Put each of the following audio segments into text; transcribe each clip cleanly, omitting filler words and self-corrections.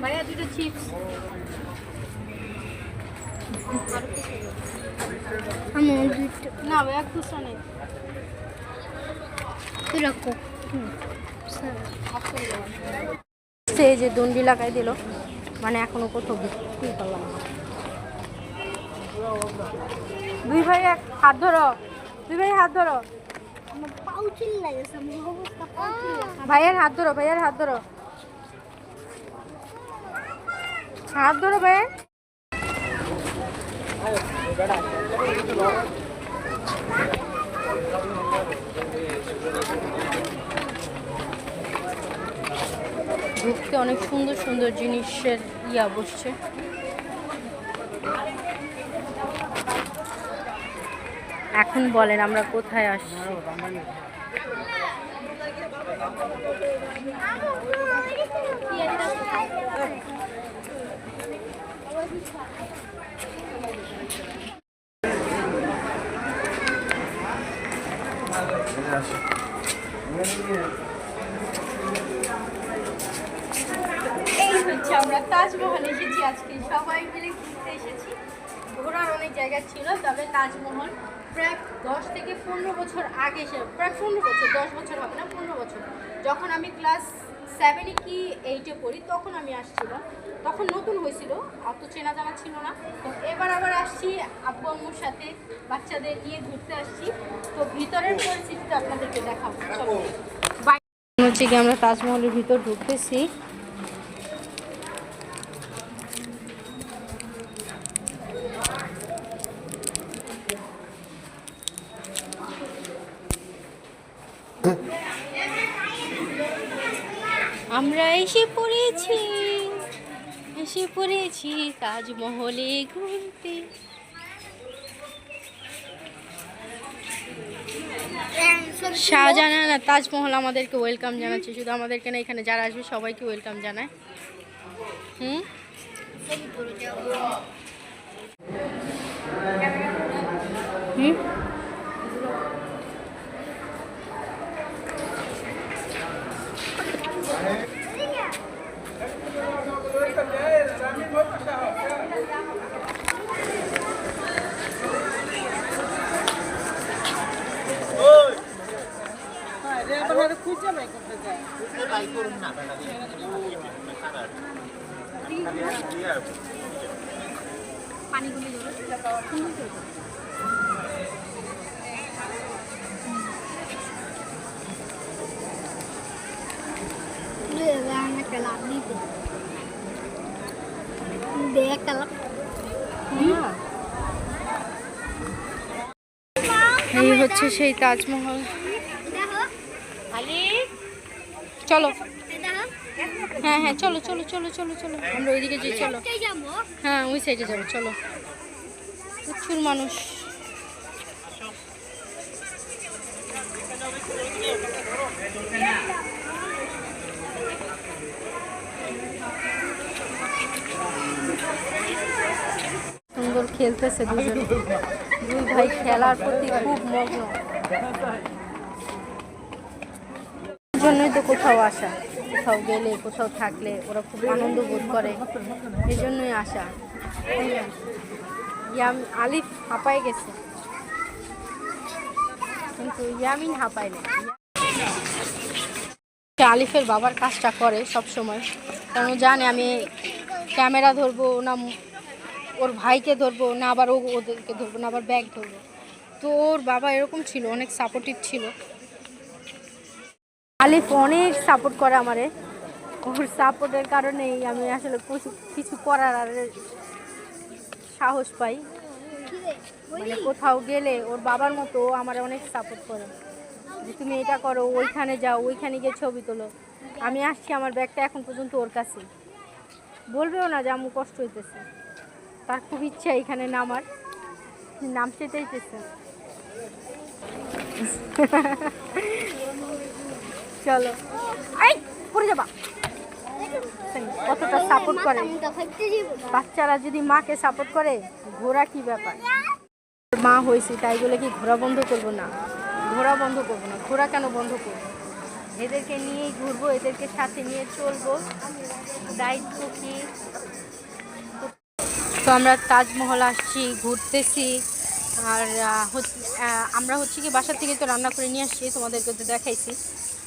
ভাইয়া দুটো চিপস না ভাইয়া খুশা নেই সে যে দণ্ডি লাগাই দিল মানে এখনো কোথাও বিক্রি করলাম না। দুই ভাই এক হাত ধরো, দুই ভাই হাত ধরো, ভাইয়ের হাত ধরো, ভাইয়ের হাত ধরো, হাত ধরো ভাইয়ের। ঢুকতে অনেক সুন্দর সুন্দর জিনিসের ইয়া বসছে। এখন বলেন আমরা কোথায় আসছি? এই হচ্ছে আমরা তাজমহল এসেছি আজকে, সবাই মিলে ঘুরতে এসেছি। ঘোরার অনেক জায়গা ছিল, তবে তাজমহল প্রায় 10 থেকে 15 বছর আগে, প্রায় 15 বছর, 10 বছর হবে না, 15 বছর, যখন আমি ক্লাস 7 কি 8-এ পড়ি তখন আমি আসছিলাম। তখন নতুন হয়েছিল, অত চেনা জানা ছিল না। তো এবার আবার আসছি আব্বু আম্মুর সাথে, বাচ্চাদের নিয়ে ঘুরতে আসছি। তো ভিতরের পরিস্থিতিটা আপনাদেরকে দেখাবো। হচ্ছে কি আমরা তাজমহলের ভিতর ঢুকতেছি। আমরা এসে পড়েছি তাজমহলে ঘুরতে। শাহজাহান তাজমহল আমাদেরকে ওয়েলকাম জানাচ্ছে, শুধু আমাদেরকে না, এখানে যারা আসবে সবাইকে ওয়েলকাম জানায়। এই হচ্ছে সেই তাজমহল। চলো, হ্যাঁ হ্যাঁ চলো চলো চলো চলো চলো, আমরা ওইদিকে যাই, চলো। হ্যাঁ ওই সাইডে যাবো, চলো। প্রচুর মানুষ। সুন্দর খেলতেছে দুজন, দুই ভাই খেলার প্রতি খুব মগ্ন। জন্যই তো কোথাও আসা, কোথাও গেলে, কোথাও থাকলে ওরা খুব আনন্দ বোধ করে, এই জন্যই আসা। আলিফ হাঁপায় গেছে, কিন্তু ইয়ামিন হাঁপায় না। আলিফের বাবার কাজটা করে সব সময়, কারণ জানে আমি ক্যামেরা ধরবো না, ওর ভাইকে ধরবো না, আবার ওদেরকে ধরবো না, আবার ব্যাগ ধরবো। তো ওর বাবা এরকম ছিল, অনেক সাপোর্টিভ ছিল। আলিফ অনেক সাপোর্ট করে আমারে, ওর সাপোর্টের কারণেই আমি আসলে কিছু করার আর সাহস পাই। মানে কোথাও গেলে ওর বাবার মতো আমার অনেক সাপোর্ট করে, যে তুমি এটা করো, ওইখানে যাও, ওইখানে গিয়ে ছবি তোলো। আমি আসছি, আমার ব্যাগটা এখন পর্যন্ত ওর কাছে, বলবেও না যে আম্মু কষ্ট হইতেছে। তার খুব ইচ্ছা এখানে নামার, নামতে চাইতেছে। চলো, এই পড়ে যাবা। কতটা সাপোর্ট করে। বাচ্চারা যদি মাকে সাপোর্ট করে, ঘোরা কি ব্যাপার। মা হয়েছি তাই বলে কি ঘোরা বন্ধ করবো না? ঘোরা বন্ধ করবো না। ঘোরা কেন বন্ধ করবো? এদেরকে নিয়েই ঘুরবো, এদেরকে সাথে নিয়ে চলবো, দায়িত্ব কি। তো আমরা তাজমহল আসছি, ঘুরতেছি। আর আমরা হচ্ছে কি বাসা থেকে তো রান্না করে নিয়ে আসছি, তোমাদেরকে তো দেখাইছি।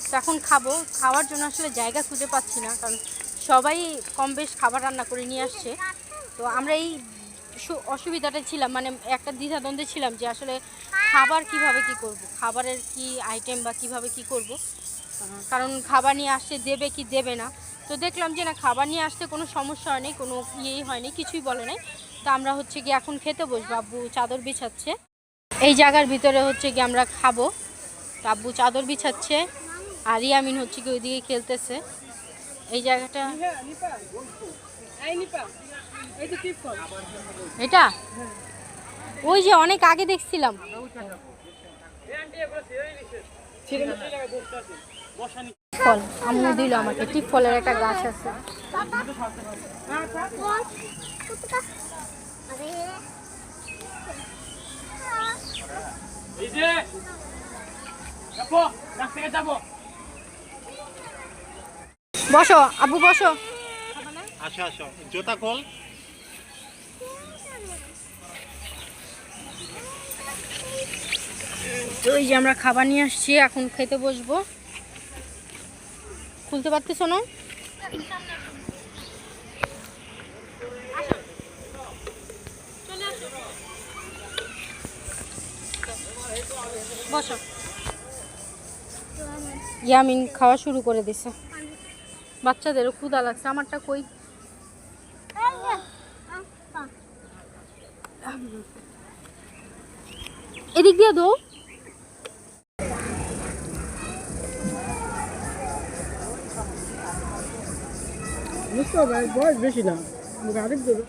তো এখন খাবো, খাওয়ার জন্য আসলে জায়গা খুঁজে পাচ্ছি না, কারণ সবাই কম বেশ খাবার রান্না করে নিয়ে আসছে। তো আমরা এই অসুবিধাটা ছিলাম, মানে একটা দ্বিধাদ্বন্দ্বে ছিলাম যে আসলে খাবার কিভাবে কি করব, খাবারের কি আইটেম বা কিভাবে কি করব। কারণ খাবার নিয়ে আসতে দেবে কি দেবে না। তো দেখলাম যে না, খাবার নিয়ে আসতে কোনো সমস্যা হয়নি, কোনো ইয়েই হয়নি, কিছুই বলে নাই। তো আমরা হচ্ছে কি এখন খেতে বসবো। আব্বু চাদর বিছাচ্ছে এই জায়গার ভিতরে, হচ্ছে কি আমরা খাবো। তো আব্বু চাদর বিছাচ্ছে আর ইয়ামিন হচ্ছে কি ওইদিকে খেলতেছে। এই জায়গাটা এটা ওই যে অনেক আগে দেখছিলাম। ফল আম্মু দিল আমাকে, টিপ ফলের একটা গাছ আছে। বসো আব্বু বসো। আসো আসো, জুতা খোল। ওই যে আমরা খাবার নিয়ে আসছি, এখন খেতে বসবো। খুলতে পারতেছ না? বসো। ইয়ামিন খাওয়া শুরু করে দিছে, বাচ্চাদেরও ক্ষুধা লাগছে। আমারটা কই? এদিক দিয়ে দো। বয়স বেশি না, আরেক দেবো।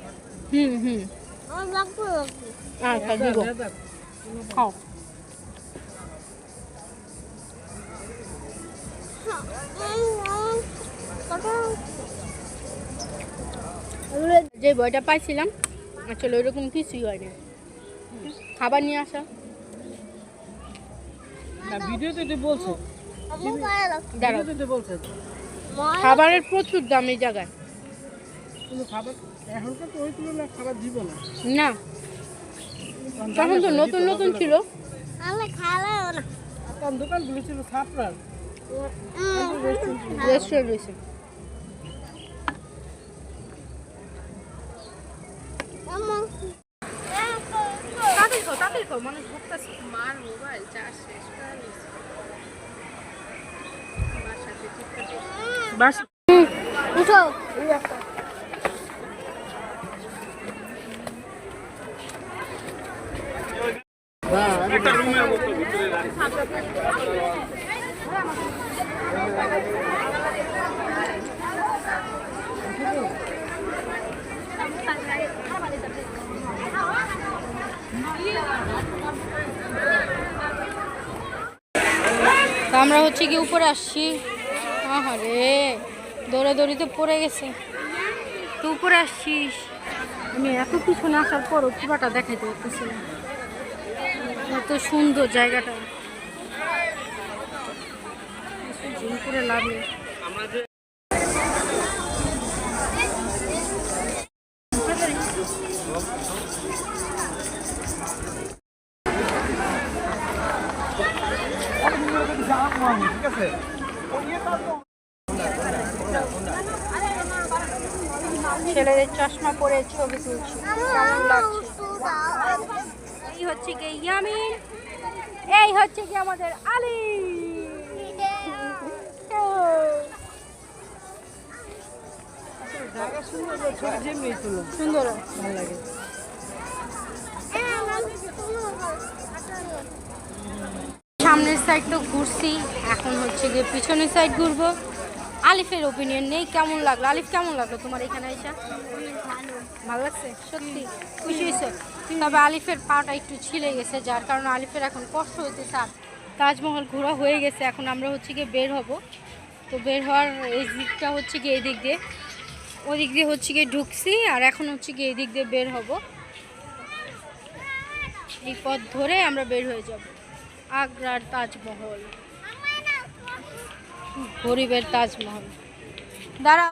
আচ্ছা দিব, খাও। যে বইটা পাইছিলাম আসলে ওইরকম কিছুই হয়নি। খাবার নিয়ে আসা ভিডিওতে বলছে, বলছে খাবারের প্রচুর দাম এই জায়গায়। কিন্তু খাবার এখনকার তো ওই তুলনায় খাবার দিব না। না, তখন তো নতুন নতুন ছিল, দোকানগুলো ছিল ছাপড়ার রেস্টুরেন্ট রয়েছে। তাড়াতাড়ি খাও, মানুষ ভুগতেছে। মার মোবাইল চার্জ শেষ করে নিয়েছে। উঠো। আমরা হচ্ছে কি উপরে আসছি। আরে দৌড়াদৌড়িতে পড়ে গেছে। তো উপরে আসছিস, আমি এত পিছনে আসার পরও পুরাটা দেখাইতে পারতেছি না। এত সুন্দর জায়গাটা, জুম করে লাভ নেই। ছেলেদের চশমা পরে ছবি তুলছি, কেমন লাগছে? এই হচ্ছে কি ইয়ামিন, এই হচ্ছে কি আমাদের আলী। সুন্দর, ভালো লাগে। সামনের সাইড তো ঘুরছি, এখন হচ্ছে গিয়ে পিছনের সাইড ঘুরবো। আলিফের ওপিনিয়ন নেই, কেমন লাগলো? আলিফ কেমন লাগলো তোমার এখানে এসে? ভালো লাগছে, সত্যি খুশি হয়েছে। তবে আলিফের পাটা একটু ছিলে গেছে, যার কারণে আলিফের এখন কষ্ট হইতেছে। আর তাজমহল ঘোরা হয়ে গেছে, এখন আমরা হচ্ছে গিয়ে বের হব। তো বের হওয়ার এই দিকটা হচ্ছে গিয়ে এই দিক দিয়ে, ওই দিক দিয়ে হচ্ছে গিয়ে ঢুকছি, আর এখন হচ্ছে গিয়ে এই দিক দিয়ে বের হব। এই পথ ধরে আমরা বের হয়ে যাব। আগ্রার তাজমহল, গরিবের তাজমহল। দাঁড়া।